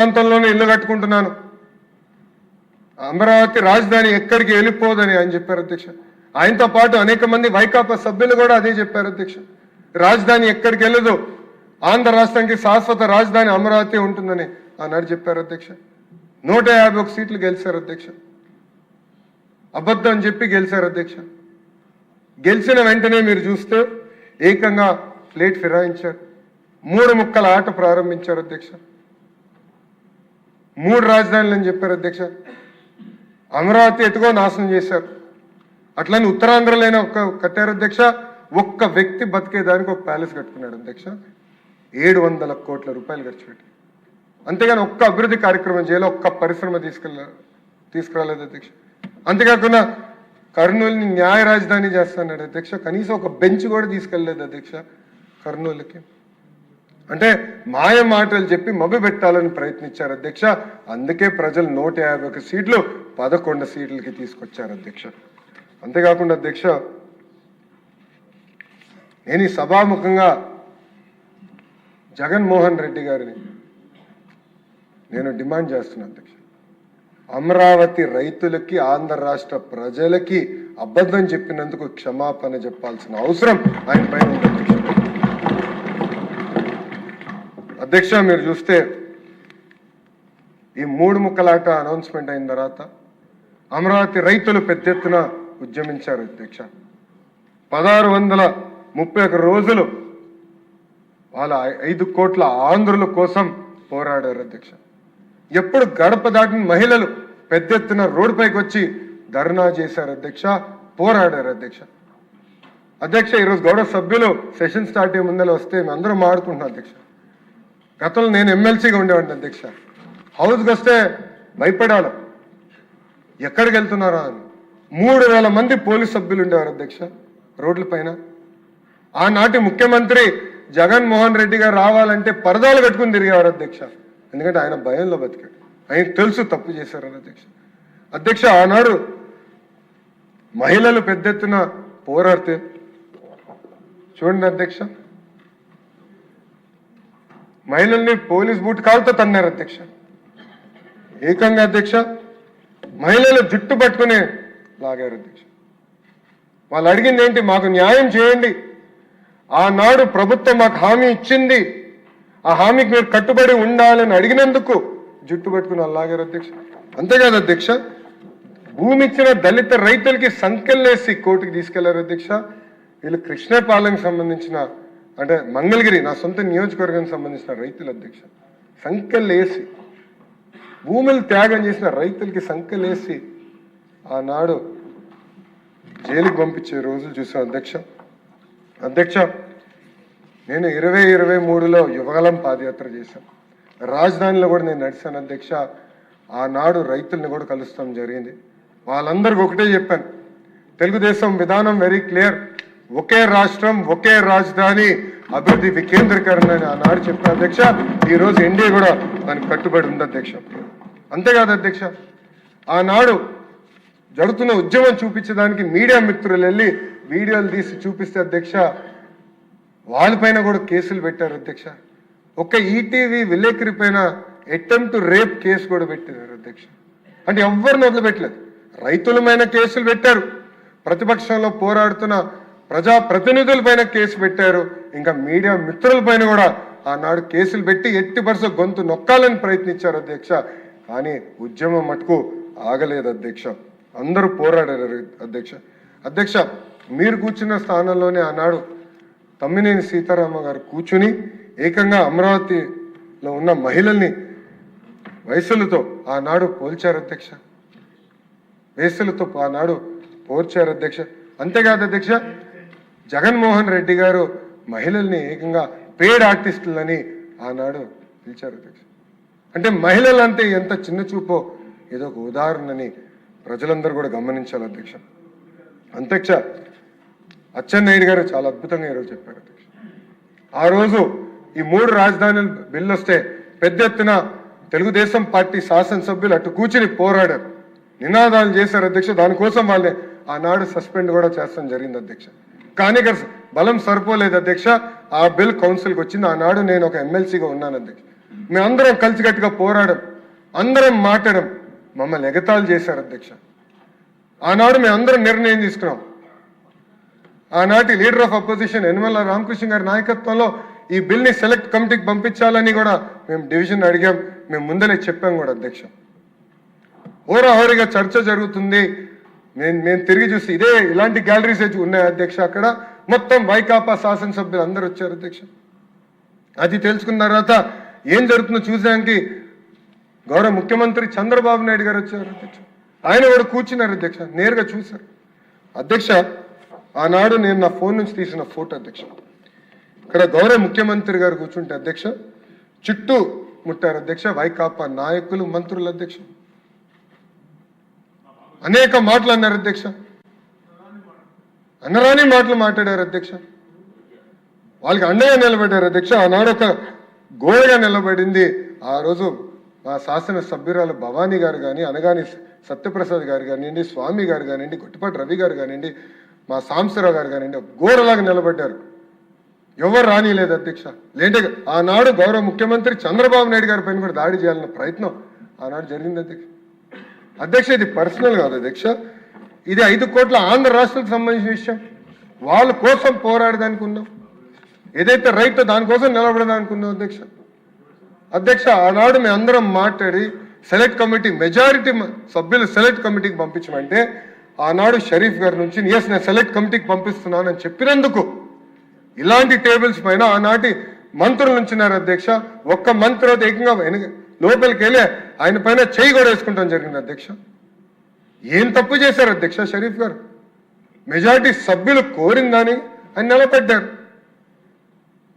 ప్రాంతంలోనే ఇల్లు కట్టుకుంటున్నాను, అమరావతి రాజధాని ఎక్కడికి వెళ్ళిపోదని ఆయన చెప్పారు అధ్యక్ష. ఆయనతో పాటు అనేక మంది వైకాపా సభ్యులు కూడా అదే చెప్పారు అధ్యక్ష. రాజధాని ఎక్కడికి వెళ్ళదు, ఆంధ్ర రాష్ట్రానికి శాశ్వత రాజధాని అమరావతి ఉంటుందని ఆనాడు చెప్పారు అధ్యక్ష. 151 సీట్లు గెలిచారు అధ్యక్ష. అబద్ధం చెప్పి గెలిచారు అధ్యక్ష. గెలిచిన వెంటనే మీరు చూస్తే ఏకంగా ప్లేట్ ఫిరాయించారు, 3 ముక్కల ఆట ప్రారంభించారు అధ్యక్ష. 3 రాజధానులు అని చెప్పారు అధ్యక్ష. అమరావతి ఎటుగో నాశనం చేశారు. అట్లని ఉత్తరాంధ్రలోనే కట్టారు అధ్యక్ష. ఒక్క వ్యక్తి బతికేదానికి ఒక ప్యాలెస్ కట్టుకున్నాడు అధ్యక్ష. 700 కోట్ల రూపాయలు ఖర్చు పెట్టి. అంతేగాని ఒక్క అభివృద్ధి కార్యక్రమం చేయాలి, ఒక్క పరిశ్రమ తీసుకురాలేదు అధ్యక్ష. అంతేకాకుండా కర్నూలుని న్యాయ రాజధాని చేస్తున్నాడు అధ్యక్ష. కనీసం ఒక బెంచ్ కూడా తీసుకెళ్ళలేదు అధ్యక్ష కర్నూలుకి. అంటే మాయ మాటలు చెప్పి మభ్య పెట్టాలని ప్రయత్నించారు అధ్యక్ష. అందుకే ప్రజలు 151 సీట్లు 11 సీట్లకి తీసుకొచ్చారు అధ్యక్ష. అంతేకాకుండా అధ్యక్ష, నేను ఈ సభాముఖంగా జగన్మోహన్ రెడ్డి గారిని నేను డిమాండ్ చేస్తున్నాను అధ్యక్ష. అమరావతి రైతులకి, ఆంధ్ర రాష్ట్ర ప్రజలకి అబద్ధం చెప్పినందుకు క్షమాపణ చెప్పాల్సిన అవసరం ఆయన పైన ఉంది అధ్యక్ష. అధ్యక్ష, మీరు చూస్తే ఈ 3 ముక్కలాట అనౌన్స్మెంట్ అయిన తర్వాత అమరావతి రైతులు పెద్ద ఎత్తున ఉద్యమించారు అధ్యక్ష. 1631 రోజులు వాళ్ళ 5 కోట్ల ఆంధ్రుల కోసం పోరాడారు అధ్యక్ష. ఎప్పుడు గడప దాటిన మహిళలు పెద్ద ఎత్తున రోడ్డుపైకి వచ్చి ధర్నా చేశారు అధ్యక్ష, పోరాడారు అధ్యక్ష. అధ్యక్ష, ఈరోజు గౌరవ సభ్యులు సెషన్ స్టార్ట్ అయ్యే ముందర వస్తే మేము అందరం మాడుకుంటున్నాం అధ్యక్ష. గతంలో నేను ఎమ్మెల్సీగా ఉండేవాడిని అధ్యక్ష. హౌస్కి వస్తే భయపడాలి, ఎక్కడికి వెళ్తున్నారా అని. 3000 మంది పోలీస్ సభ్యులు ఉండేవారు అధ్యక్ష రోడ్ల పైన. ఆనాటి ముఖ్యమంత్రి జగన్మోహన్ రెడ్డి గారు రావాలంటే పరదాలు కట్టుకుని తిరిగేవారు అధ్యక్ష. ఎందుకంటే ఆయన భయంలో బతికాడు, ఆయన తెలుసు తప్పు చేశారని అధ్యక్ష. అధ్యక్ష, ఆనాడు మహిళలు పెద్ద ఎత్తున పోరాడితే చూడండి అధ్యక్ష, మహిళల్ని పోలీస్ బూట్ కాలుతో తన్నారు అధ్యక్ష. ఏకంగా అధ్యక్ష మహిళలు జుట్టు పట్టుకుని లాగారు అధ్యక్ష. వాళ్ళు అడిగింది ఏంటి? మాకు న్యాయం చేయండి, ఆనాడు ప్రభుత్వం మాకు హామీ ఇచ్చింది, ఆ హామీకి మీరు కట్టుబడి ఉండాలని అడిగినందుకు జుట్టు పట్టుకుని లాగారు అధ్యక్ష. అంతేకాదు అధ్యక్ష, భూమి ఇచ్చిన దళిత రైతులకి సంఖ్యలేసి కోర్టుకి తీసుకెళ్లారు అధ్యక్ష. వీళ్ళు కృష్ణపాలెంకి సంబంధించిన, అంటే మంగళగిరి నా సొంత నియోజకవర్గానికి సంబంధించిన రైతులు అధ్యక్ష. సంఖ్యలేసి భూములు త్యాగం చేసిన రైతులకి సంఖ్యలేసి ఆనాడు జైలుకి పంపించే రోజులు చూసాం అధ్యక్ష. అధ్యక్ష, నేను 2023లో యువగలం పాదయాత్ర చేశాను, రాజధానిలో కూడా నేను నడిచాను అధ్యక్ష. ఆనాడు రైతుల్ని కూడా కలుస్తాం జరిగింది. వాళ్ళందరికీ ఒకటే చెప్పాను, తెలుగుదేశం విధానం వెరీ క్లియర్, ఒకే రాష్ట్రం ఒకే రాజధాని అభివృద్ధి వికేంద్రీకరణ అని ఆనాడు చెప్పిన అధ్యక్ష. ఈరోజు ఎన్డీఏ కూడా దానికి కట్టుబడి ఉంది అధ్యక్ష. అంతేకాదు అధ్యక్ష, ఆనాడు జరుగుతున్న ఉద్యమం చూపించడానికి మీడియా మిత్రులు వెళ్ళి వీడియోలు తీసి చూపిస్తే అధ్యక్ష వాళ్ళపైన కూడా కేసులు పెట్టారు అధ్యక్ష. ఒక్క ఈటీవీ విలేకరి పైన అటెంప్ట్ రేప్ కేసు కూడా పెట్టారు అధ్యక్ష. అంటే ఎవరిని వదిలిపెట్టలేదు, రైతులపైన కేసులు పెట్టారు, ప్రతిపక్షంలో పోరాడుతున్న ప్రజాప్రతినిధుల పైన కేసు పెట్టారు, ఇంకా మీడియా మిత్రుల పైన కూడా ఆనాడు కేసులు పెట్టి ఎట్టి పరిస్థితి గొంతు నొక్కాలని ప్రయత్నించారు అధ్యక్ష. కానీ ఉద్యమం మటుకు ఆగలేదు అధ్యక్ష, అందరూ పోరాడారు అధ్యక్ష. అధ్యక్ష, మీరు కూర్చున్న స్థానంలోనే ఆనాడు తమ్మినేని సీతారామ గారు కూర్చుని ఏకంగా అమరావతిలో ఉన్న మహిళల్ని వయసులతో ఆనాడు పోల్చారు అధ్యక్ష, వయసులతో ఆనాడు పోల్చారు అధ్యక్ష. అంతేకాదు అధ్యక్ష, జగన్మోహన్ రెడ్డి గారు మహిళల్ని ఏకంగా పేడ్ ఆర్టిస్టులని ఆనాడు పిలిచారు అధ్యక్ష. అంటే మహిళలంటే ఎంత చిన్న చూపో ఏదో ఒక ఉదాహరణని ప్రజలందరూ కూడా గమనించాలి అధ్యక్ష. అధ్యక్ష, అచ్చెన్నాయుడు గారు చాలా అద్భుతంగా ఈరోజు చెప్పారు అధ్యక్ష. ఆ రోజు ఈ 3 రాజధానుల బిల్లు వస్తే పెద్ద ఎత్తున తెలుగుదేశం పార్టీ శాసనసభ్యులు అటు కూర్చుని పోరాడారు, నినాదాలు చేశారు అధ్యక్ష. దానికోసం వాళ్ళే ఆనాడు సస్పెండ్ కూడా చేస్తాం జరిగింది అధ్యక్ష. కానీ బలం సరిపోలేదు అధ్యక్ష. ఆ బిల్ కౌన్సిల్కి వచ్చింది. ఆనాడు నేను ఒక ఎమ్మెల్సీగా ఉన్నాను అధ్యక్ష. మేమందరం కలిసికట్టుగా పోరాడం, అందరం మాట్లాడడం, మమ్మల్ని ఎగతాళి చేశారు అధ్యక్ష. ఆనాడు మేమందరం నిర్ణయం తీసుకున్నాం. ఆనాటి leader of opposition Yanamala Ramakrishna గారి నాయకత్వంలో ఈ బిల్ని సెలెక్ట్ కమిటీకి పంపించాలని కూడా మేము డివిజన్ అడిగాం, మేము ముందరే చెప్పాం కూడా అధ్యక్ష. హోరాహోరీగా చర్చ జరుగుతుంది. మేము తిరిగి చూసి ఇలాంటి గ్యాలరీస్ ఉన్నాయి అధ్యక్ష. అక్కడ మొత్తం వైకాపా శాసనసభ్యులు అందరూ వచ్చారు అధ్యక్ష. అది తెలుసుకున్న తర్వాత ఏం జరుగుతుందో చూసానికి గౌరవ ముఖ్యమంత్రి చంద్రబాబు నాయుడు గారు వచ్చారు అధ్యక్ష. ఆయన కూడా కూర్చున్నారు అధ్యక్ష, నేరుగా చూశారు అధ్యక్ష. ఆనాడు నేను నా ఫోన్ నుంచి తీసిన ఫోటో అధ్యక్ష. ఇక్కడ గౌరవ ముఖ్యమంత్రి గారు కూర్చుంటే అధ్యక్ష చుట్టూ ముట్టారు అధ్యక్ష వైకాపా నాయకులు, మంత్రులు అధ్యక్ష. అనేక మాటలు అన్నారు అధ్యక్ష, అన్నరాని మాటలు మాట్లాడారు అధ్యక్ష. వాళ్ళకి అండగా నిలబడ్డారు అధ్యక్ష. ఆనాడు ఒక గోడగా నిలబడింది ఆ రోజు మా శాసన సభ్యురాలు భవానీ గారు కానీ, అనగాని సత్యప్రసాద్ గారు కానివ్వండి, స్వామి గారు కానివ్వండి, గుట్టిపాటి రవి గారు కానివ్వండి, మా సాంబశివరావు గారు కానివ్వండి, గోడలాగా నిలబడ్డారు. ఎవరు రానిలేదు అధ్యక్ష. లేంటే ఆనాడు గౌరవ ముఖ్యమంత్రి చంద్రబాబు నాయుడు గారి పైన కూడా దాడి చేయాలన్న ప్రయత్నం ఆనాడు జరిగింది అధ్యక్ష. అధ్యక్ష ఇది పర్సనల్ కాదు అధ్యక్ష, ఇది 5 కోట్ల ఆంధ్ర రాష్ట్రానికి సంబంధించిన విషయం. వాళ్ళ కోసం పోరాడదానికి ఉన్నాం, ఏదైతే రైట్ దానికోసం నిలబడదానికి ఉన్నాం అధ్యక్ష. అధ్యక్ష ఆనాడు మేము అందరం మాట్లాడి సెలెక్ట్ కమిటీ మెజారిటీ సభ్యులు సెలెక్ట్ కమిటీకి పంపించమంటే ఆనాడు షరీఫ్ గారి నుంచి నేను సెలెక్ట్ కమిటీకి పంపిస్తున్నానని చెప్పినందుకు ఇలాంటి టేబుల్స్ పైన ఆనాటి మంత్రులు నుంచినారు అధ్యక్ష. ఒక్క మంత్రి ఏకంగా లోపలికి వెళ్ళి ఆయన పైన చేయి కూడా వేసుకుంటాం జరిగింది అధ్యక్ష. ఏం తప్పు చేశారు అధ్యక్ష షరీఫ్ గారు? మెజారిటీ సభ్యులు కోరిందని ఆయన నిలబడ్డారు,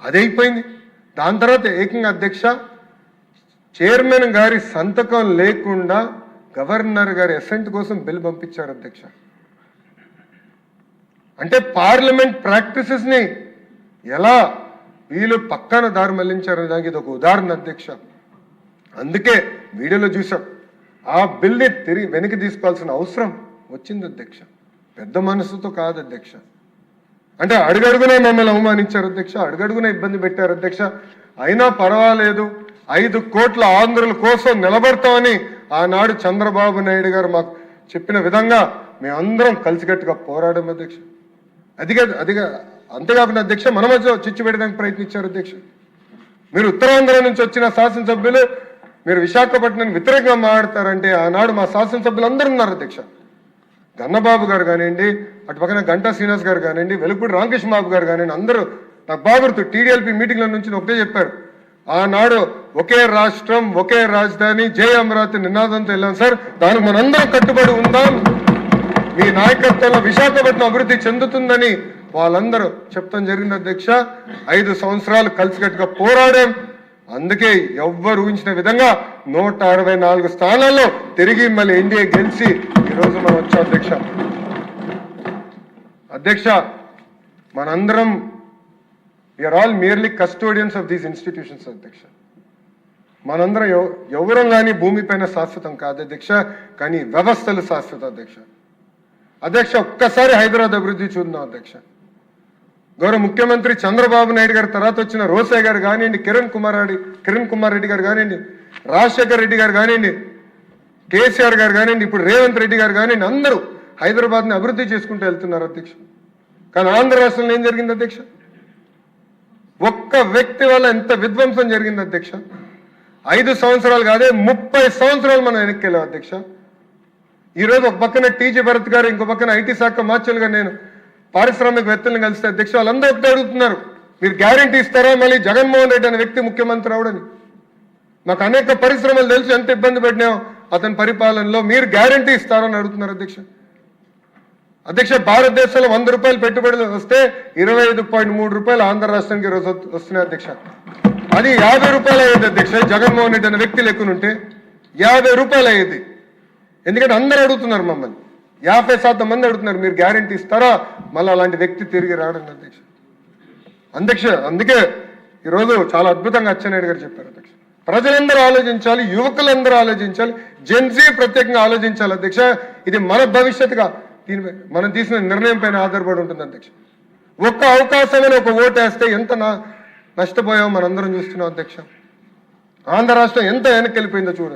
అదైపోయింది. దాని తర్వాత ఏకంగా అధ్యక్ష చైర్మన్ గారి సంతకం లేకుండా గవర్నర్ గారి అసెంట్ కోసం బిల్ పంపించారు అధ్యక్ష. అంటే పార్లమెంట్ ప్రాక్టీసెస్ ని ఎలా వీళ్ళు పక్కన దారి మళ్లించారనే దానికి ఇది ఒక ఉదాహరణ అధ్యక్ష. అందుకే వీడియోలో చూసాం, ఆ బిల్ని తిరిగి వెనక్కి తీసుకోవాల్సిన అవసరం వచ్చింది అధ్యక్ష. పెద్ద మనసుతో కాదు అధ్యక్ష. అంటే అడుగడుగునే మమ్మల్ని అవమానించారు అధ్యక్ష, అడుగడుగునే ఇబ్బంది పెట్టారు అధ్యక్ష. అయినా పర్వాలేదు, 5 కోట్ల ఆంధ్రుల కోసం నిలబడతామని ఆనాడు చంద్రబాబు నాయుడు గారు మాకు చెప్పిన విధంగా మేమందరం కలిసికట్టుగా పోరాడాం అధ్యక్ష. అదిగా అంతేకాకుండా అధ్యక్ష మన మధ్య చిచ్చు పెట్టడానికి ప్రయత్నించారు అధ్యక్ష. మీరు ఉత్తరాంధ్ర నుంచి వచ్చిన శాసనసభ్యులు మీరు విశాఖపట్నానికి వ్యతిరేకంగా మాట్లాడతారంటే ఆనాడు మా శాసనసభ్యులు అందరూ ఉన్నారు అధ్యక్ష. గన్నబాబు గారు కానివ్వండి, అటు పక్కన గంటా శ్రీనివాస్ గారు కానివ్వండి, వెలుగుపూడి రామకృష్ణ బాబు గారు కానివ్వండి, అందరూ నాకు బాగా గుర్తు టీడీఎల్పీ మీటింగ్ల నుంచి ఒకటే చెప్పారు, ఆనాడు ఒకే రాష్ట్రం ఒకే రాజధాని జై అమరావతి నినాదంతో వెళ్ళాం సార్, దానికి మనందరం కట్టుబడి ఉందాం, మీ నాయకత్వంలో విశాఖపట్నం అభివృద్ధి చెందుతుందని వాళ్ళందరూ చెప్తాం జరిగింది అధ్యక్ష. 5 సంవత్సరాలు కలిసికట్టుగా పోరాడాం. అందుకే ఎవ్వరు ఊహించిన విధంగా 164 స్థానాల్లో తిరిగి మళ్ళీ ఎన్డీఏ గెలిచి ఈరోజు మనం వచ్చాం అధ్యక్ష. అధ్యక్ష మనందరం we are all merely custodians of these institutions అధ్యక్ష. మనందరం ఎవరం కానీ భూమిపైన శాశ్వతం కాదు అధ్యక్ష, కానీ వ్యవస్థలు శాశ్వత అధ్యక్ష. అధ్యక్ష ఒక్కసారి హైదరాబాద్ అభివృద్ధి చూద్దాం అధ్యక్ష. గౌరవ ముఖ్యమంత్రి చంద్రబాబు నాయుడు గారి తర్వాత వచ్చిన రోసయ్య గారు కానివ్వండి, కిరణ్ కుమార్ రెడ్డి గారు కానివ్వండి, రాజశేఖర్ రెడ్డి గారు కానివ్వండి, కేసీఆర్ గారు కానివ్వండి, ఇప్పుడు రేవంత్ రెడ్డి గారు కానివ్వండి, అందరూ హైదరాబాద్ని అభివృద్ధి చేసుకుంటూ వెళ్తున్నారు అధ్యక్ష. కానీ ఆంధ్ర రాష్ట్రంలో ఏం జరిగింది అధ్యక్ష? ఒక్క వ్యక్తి వల్ల ఎంత విధ్వంసం జరిగింది అధ్యక్ష. 5 సంవత్సరాలు కాదే 30 సంవత్సరాలు మనం వెనక్కి వెళ్ళాం అధ్యక్ష. ఈరోజు ఒక పక్కన టీజీ భరత్ గారు, ఇంకో పక్కన ఐటీ శాఖ మార్చులుగా నేను పారిశ్రామికవేత్తలను కలిస్తే అధ్యక్ష వాళ్ళందరూ ఒకటే అడుగుతున్నారు, మీరు గ్యారంటీ ఇస్తారా మళ్ళీ జగన్మోహన్ రెడ్డి అనే వ్యక్తి ముఖ్యమంత్రి అవడని? మాకు అనేక పరిశ్రమలు తెలుసు ఎంత ఇబ్బంది పడినాం అతని పరిపాలనలో, మీరు గ్యారంటీ ఇస్తారని అడుగుతున్నారు అధ్యక్ష. అధ్యక్ష భారతదేశంలో 100 రూపాయలు పెట్టుబడులు వస్తే 25.3 రూపాయలు ఆంధ్ర రాష్ట్రానికి రోజు వస్తున్నాయి అధ్యక్ష. అది 50 రూపాయలు అయ్యేది అధ్యక్ష. జగన్మోహన్ రెడ్డి అనే వ్యక్తి లెక్కనుంటే 50 రూపాయలు అయ్యేది. ఎందుకంటే అందరూ అడుగుతున్నారు, మమ్మల్ని 50% మంది అడుగుతున్నారు, మీరు గ్యారంటీ ఇస్తారా మళ్ళీ అలాంటి వ్యక్తి తిరిగి రావడం అధ్యక్ష. అందుకే ఈరోజు చాలా అద్భుతంగా అచ్చెన్నాయుడు గారు చెప్పారు అధ్యక్ష. ప్రజలందరూ ఆలోచించాలి, యువకులందరూ ఆలోచించాలి, జెన్జీ ప్రత్యేకంగా ఆలోచించాలి అధ్యక్ష. ఇది మన భవిష్యత్తుగా దీనిపై మనం తీసిన నిర్ణయం పైన ఆధారపడి ఉంటుంది అధ్యక్ష. ఒక్క అవకాశమైన ఒక ఓటు వేస్తే ఎంత నష్టపోయామో మనందరం చూస్తున్నాం అధ్యక్ష. ఆంధ్ర రాష్ట్రం ఎంత వెనక్కి వెళ్ళిపోయిందో చూడండి.